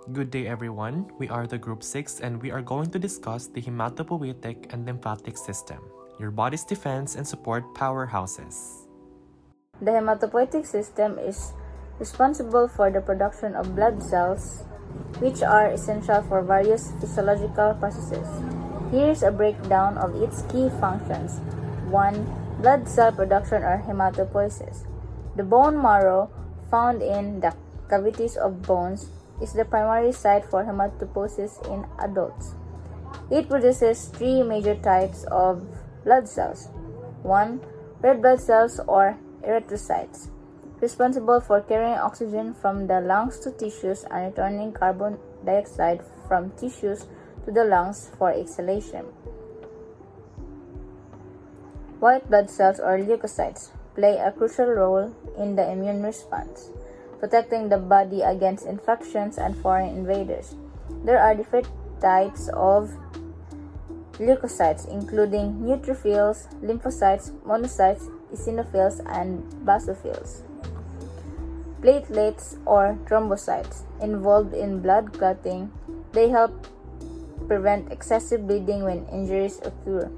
Good day everyone, we are the Group 6 and we are going to discuss the hematopoietic and lymphatic system, your body's defense and support powerhouses. The hematopoietic system is responsible for the production of blood cells, which are essential for various physiological processes. Here is a breakdown of its key functions. 1. Blood cell production or hematopoiesis. The bone marrow, found in the cavities of bones, is the primary site for hematopoiesis in adults. It produces three major types of blood cells. 1. Red blood cells or erythrocytes, responsible for carrying oxygen from the lungs to tissues and returning carbon dioxide from tissues to the lungs for exhalation. White blood cells or leukocytes play a crucial role in the immune response, protecting the body against infections and foreign invaders. There are different types of leukocytes, including neutrophils, lymphocytes, monocytes, eosinophils, and basophils. Platelets or thrombocytes, involved in blood clotting, they help prevent excessive bleeding when injuries occur.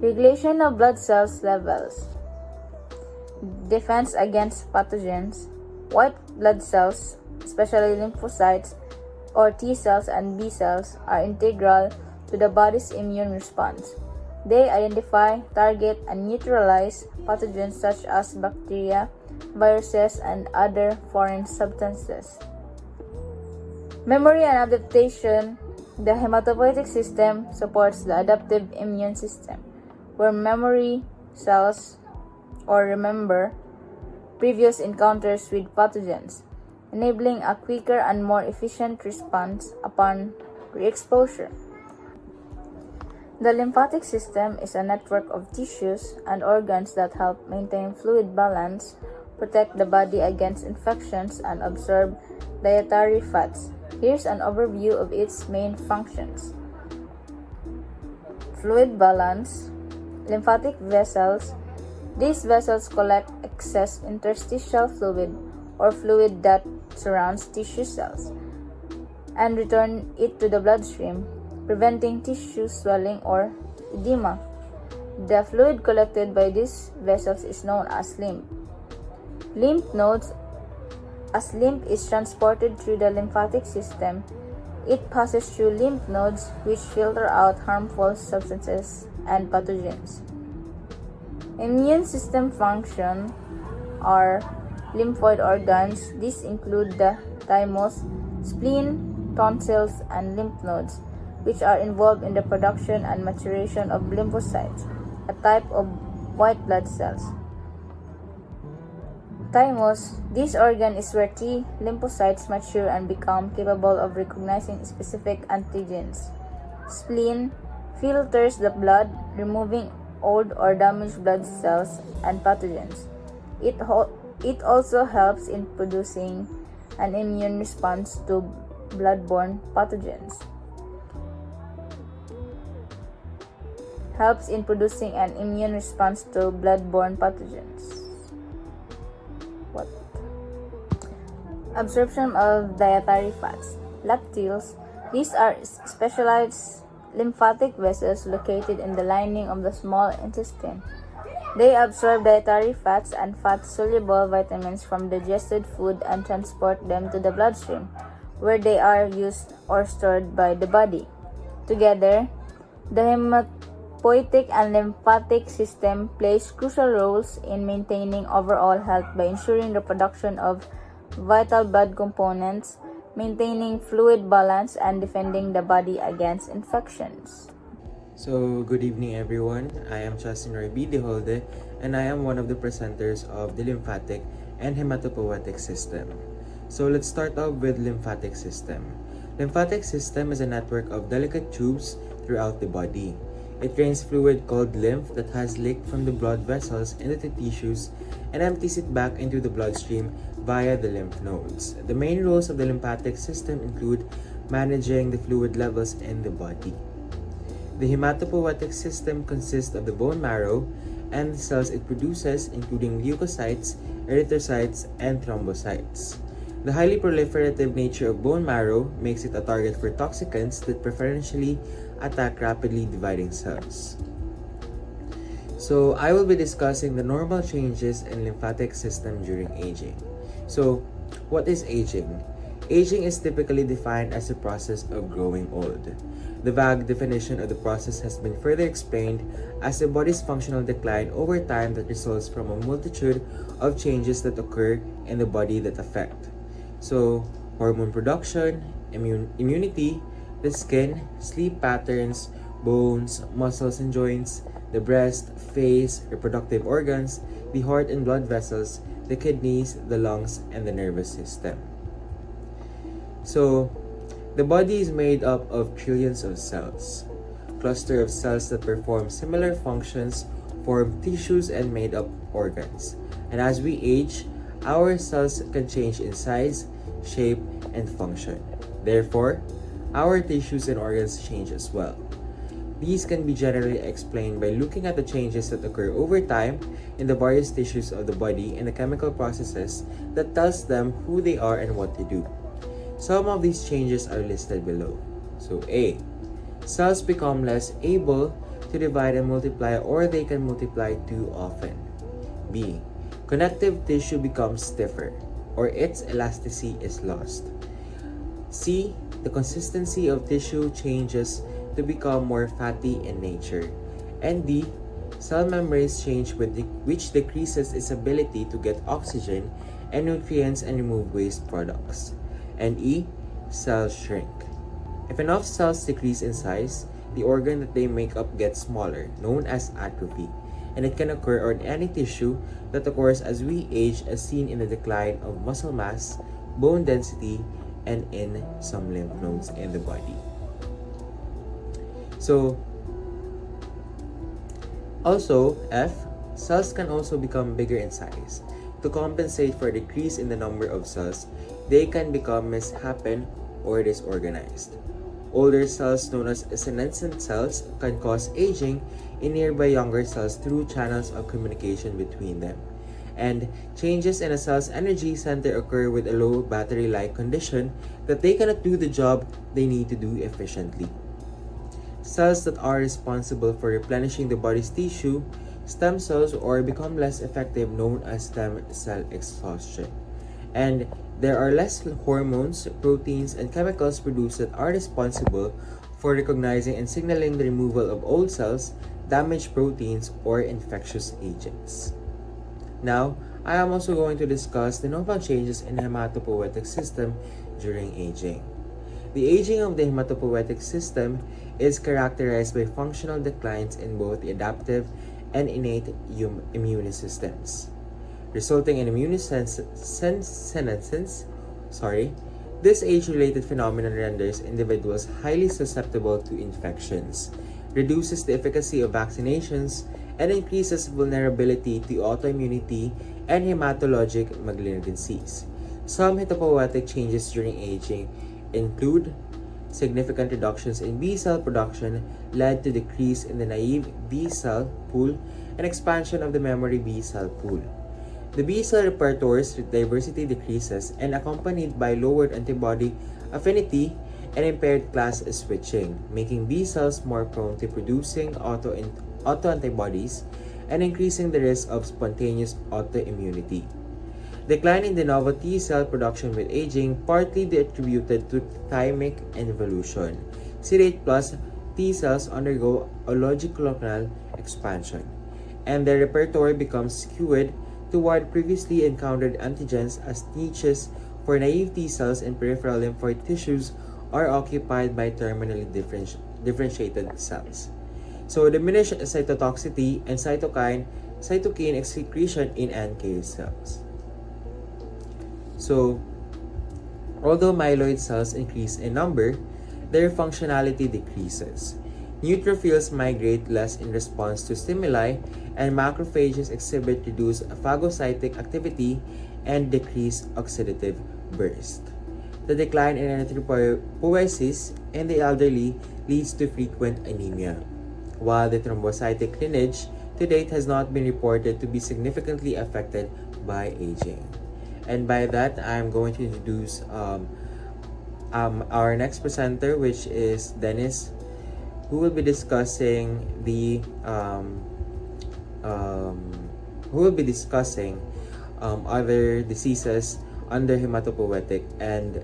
Regulation of blood cells levels. Defense against pathogens. White blood cells, especially lymphocytes or T cells and B cells, are integral to the body's immune response. They identify, target, and neutralize pathogens such as bacteria, viruses, and other foreign substances. Memory and adaptation. The hematopoietic system supports the adaptive immune system, where memory cells or remember previous encounters with pathogens, enabling a quicker and more efficient response upon re-exposure. The lymphatic system is a network of tissues and organs that help maintain fluid balance, protect the body against infections, and absorb dietary fats. Here's an overview of its main functions. Fluid balance. Lymphatic vessels. These vessels collect excess interstitial fluid or fluid that surrounds tissue cells and return it to the bloodstream, preventing tissue swelling or edema. The fluid collected by these vessels is known as lymph. Lymph nodes. As lymph is transported through the lymphatic system, it passes through lymph nodes which filter out harmful substances and pathogens. Immune system function are lymphoid organs. These include the thymus, spleen, tonsils, and lymph nodes, which are involved in the production and maturation of lymphocytes, a type of white blood cells. Thymus. This organ is where T lymphocytes mature and become capable of recognizing specific antigens. Spleen filters the blood, removing old or damaged blood cells and pathogens. It also helps in producing an immune response to bloodborne pathogens. Absorption of dietary fats. Lacteals. These are specialized lymphatic vessels located in the lining of the small intestine. They absorb dietary fats and fat-soluble vitamins from digested food and transport them to the bloodstream, where they are used or stored by the body. Together, the hematopoietic and lymphatic system plays crucial roles in maintaining overall health by ensuring the production of vital blood components, maintaining fluid balance, and defending the body against infections. So, good evening everyone. I am Justin Roy de Holde, and I am one of the presenters of the lymphatic and hematopoietic system. So, let's start off with lymphatic system. Lymphatic system is a network of delicate tubes throughout the body. It drains fluid called lymph that has leaked from the blood vessels into the tissues and empties it back into the bloodstream via the lymph nodes. The main roles of the lymphatic system include managing the fluid levels in the body. The hematopoietic system consists of the bone marrow and the cells it produces, including leukocytes, erythrocytes, and thrombocytes. The highly proliferative nature of bone marrow makes it a target for toxicants that preferentially attack rapidly dividing cells. So I will be discussing the normal changes in lymphatic system during aging. So what is aging? Aging is typically defined as the process of growing old. The vague definition of the process has been further explained as the body's functional decline over time that results from a multitude of changes that occur in the body that affect. So, hormone production, immunity, the skin, sleep patterns, bones, muscles and joints, the breast, face, reproductive organs, the heart and blood vessels, the kidneys, the lungs, and the nervous system. So, the body is made up of trillions of cells. Cluster of cells that perform similar functions form tissues and made up organs. And as we age, our cells can change in size, shape, and function. Therefore, our tissues and organs change as well. These can be generally explained by looking at the changes that occur over time in the various tissues of the body and the chemical processes that tells them who they are and what to do. Some of these changes are listed below. So A. Cells become less able to divide and multiply, or they can multiply too often. B. Connective tissue becomes stiffer, or its elasticity is lost. C. The consistency of tissue changes to become more fatty in nature. And D. Cell membranes change which decreases its ability to get oxygen and nutrients and remove waste products. And E. Cells shrink. If enough cells decrease in size, the organ that they make up gets smaller, known as atrophy, and it can occur on any tissue that occurs as we age, as seen in the decline of muscle mass, bone density, and in some lymph nodes in the body. So, also, F, cells can also become bigger in size. To compensate for a decrease in the number of cells, they can become misshapen or disorganized. Older cells known as senescent cells can cause aging in nearby younger cells through channels of communication between them. And changes in a cell's energy center occur with a low battery-like condition that they cannot do the job they need to do efficiently. Cells that are responsible for replenishing the body's tissue, stem cells, or become less effective, known as stem cell exhaustion. And there are less hormones, proteins, and chemicals produced that are responsible for recognizing and signaling the removal of old cells, damaged proteins, or infectious agents. Now, I am also going to discuss the normal changes in the hematopoietic system during aging. The aging of the hematopoietic system is characterized by functional declines in both the adaptive and innate immune systems, resulting in senescence. This age-related phenomenon renders individuals highly susceptible to infections, reduces the efficacy of vaccinations, and increases vulnerability to autoimmunity and hematologic malignancies. Some hematopoietic changes during aging include significant reductions in B cell production led to decrease in the naive B cell pool and expansion of the memory B cell pool. The B cell repertoire's diversity decreases and accompanied by lowered antibody affinity and impaired class switching, making B cells more prone to producing autoantibodies and increasing the risk of spontaneous autoimmunity. Decline in de novo T cell production with aging partly attributed to thymic involution. CD8 plus T cells undergo allogiclonal expansion, and their repertoire becomes skewed toward previously encountered antigens as niches for naive T cells and peripheral lymphoid tissues are occupied by terminally differentiated cells. So, diminished cytotoxicity and cytokine excretion in NK cells. So, although myeloid cells increase in number, their functionality decreases. Neutrophils migrate less in response to stimuli, and macrophages exhibit reduced phagocytic activity and decreased oxidative burst. The decline in erythropoiesis in the elderly leads to frequent anemia, while the thrombocytic lineage to date has not been reported to be significantly affected by aging. And by that, I'm going to introduce our next presenter, which is Dennis, who will be discussing other diseases under hematopoietic and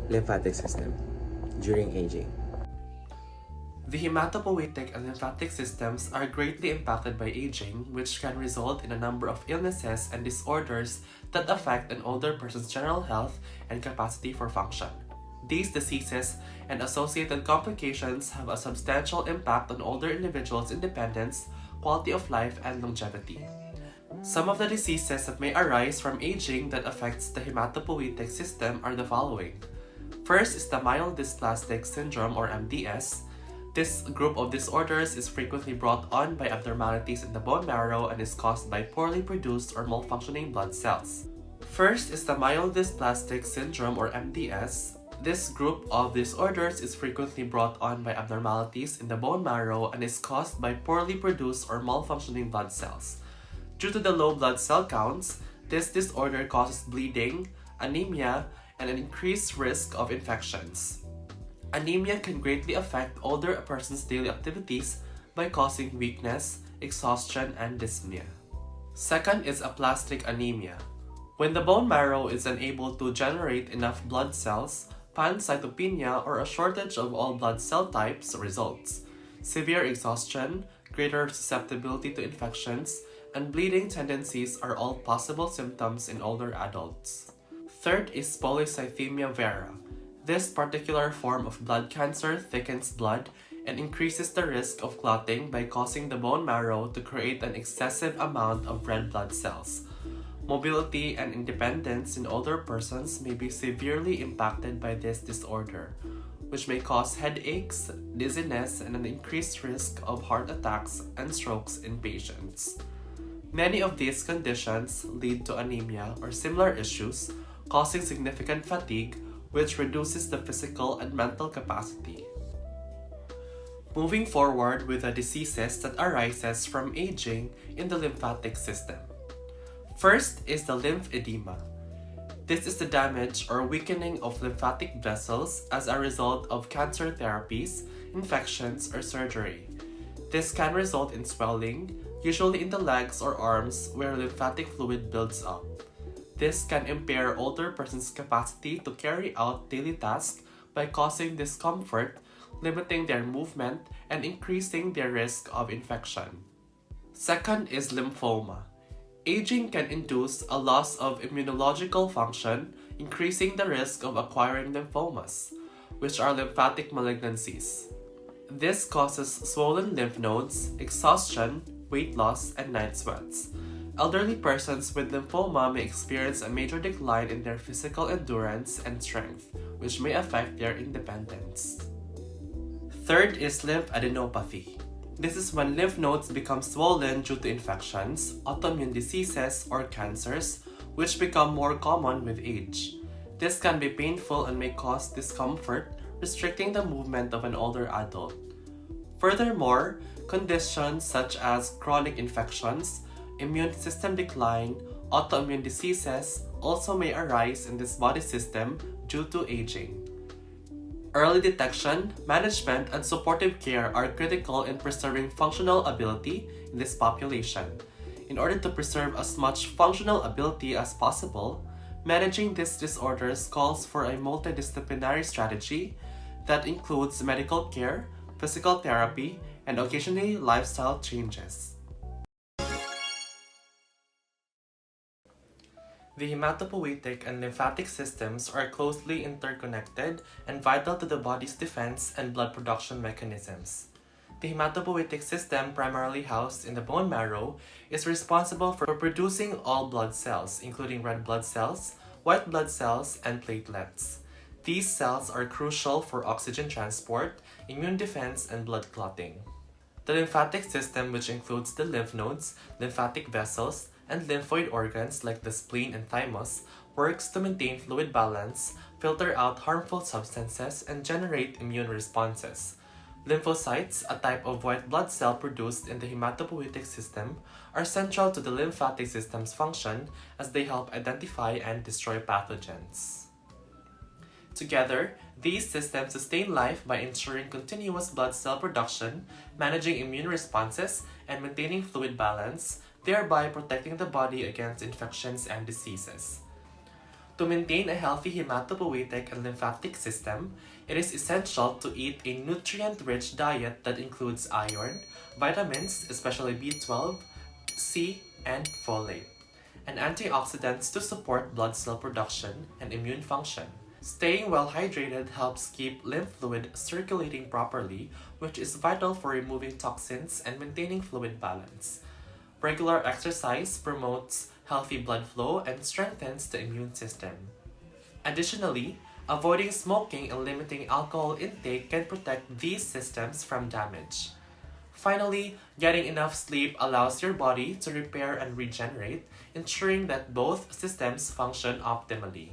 lymphatic system during aging. The hematopoietic and lymphatic systems are greatly impacted by aging, which can result in a number of illnesses and disorders that affect an older person's general health and capacity for function. These diseases and associated complications have a substantial impact on older individuals' independence, quality of life, and longevity. Some of the diseases that may arise from aging that affects the hematopoietic system are the following. First is the myelodysplastic syndrome or MDS. This group of disorders is frequently brought on by abnormalities in the bone marrow and is caused by poorly produced or malfunctioning blood cells. First is the myelodysplastic syndrome or MDS. This group of disorders is frequently brought on by abnormalities in the bone marrow and is caused by poorly produced or malfunctioning blood cells. Due to the low blood cell counts, this disorder causes bleeding, anemia, and an increased risk of infections. Anemia can greatly affect older person's daily activities by causing weakness, exhaustion, and dyspnea. Second is aplastic anemia. When the bone marrow is unable to generate enough blood cells, pancytopenia or a shortage of all blood cell types results. Severe exhaustion, greater susceptibility to infections, and bleeding tendencies are all possible symptoms in older adults. Third is polycythemia vera. This particular form of blood cancer thickens blood and increases the risk of clotting by causing the bone marrow to create an excessive amount of red blood cells. Mobility and independence in older persons may be severely impacted by this disorder, which may cause headaches, dizziness, and an increased risk of heart attacks and strokes in patients. Many of these conditions lead to anemia or similar issues, causing significant fatigue, which reduces the physical and mental capacity. Moving forward with the diseases that arises from aging in the lymphatic system. First is the lymphedema. This is the damage or weakening of lymphatic vessels as a result of cancer therapies, infections, or surgery. This can result in swelling, usually in the legs or arms where lymphatic fluid builds up. This can impair older person's capacity to carry out daily tasks by causing discomfort, limiting their movement, and increasing their risk of infection. Second is lymphoma. Aging can induce a loss of immunological function, increasing the risk of acquiring lymphomas, which are lymphatic malignancies. This causes swollen lymph nodes, exhaustion, weight loss, and night sweats. Elderly persons with lymphoma may experience a major decline in their physical endurance and strength, which may affect their independence. Third is lymphadenopathy. This is when lymph nodes become swollen due to infections, autoimmune diseases, or cancers, which become more common with age. This can be painful and may cause discomfort, restricting the movement of an older adult. Furthermore, conditions such as chronic infections, immune system decline, autoimmune diseases also may arise in this body system due to aging. Early detection, management, and supportive care are critical in preserving functional ability in this population. In order to preserve as much functional ability as possible, managing these disorders calls for a multidisciplinary strategy that includes medical care, physical therapy, and occasionally lifestyle changes. The hematopoietic and lymphatic systems are closely interconnected and vital to the body's defense and blood production mechanisms. The hematopoietic system, primarily housed in the bone marrow, is responsible for producing all blood cells, including red blood cells, white blood cells, and platelets. These cells are crucial for oxygen transport, immune defense, and blood clotting. The lymphatic system, which includes the lymph nodes, lymphatic vessels, and lymphoid organs like the spleen and thymus, works to maintain fluid balance, filter out harmful substances, and generate immune responses. Lymphocytes, a type of white blood cell produced in the hematopoietic system, are central to the lymphatic system's function as they help identify and destroy pathogens. Together, these systems sustain life by ensuring continuous blood cell production, managing immune responses, and maintaining fluid balance, thereby protecting the body against infections and diseases. To maintain a healthy hematopoietic and lymphatic system, it is essential to eat a nutrient-rich diet that includes iron, vitamins, especially B12, C, and folate, and antioxidants to support blood cell production and immune function. Staying well hydrated helps keep lymph fluid circulating properly, which is vital for removing toxins and maintaining fluid balance. Regular exercise promotes healthy blood flow and strengthens the immune system. Additionally, avoiding smoking and limiting alcohol intake can protect these systems from damage. Finally, getting enough sleep allows your body to repair and regenerate, ensuring that both systems function optimally.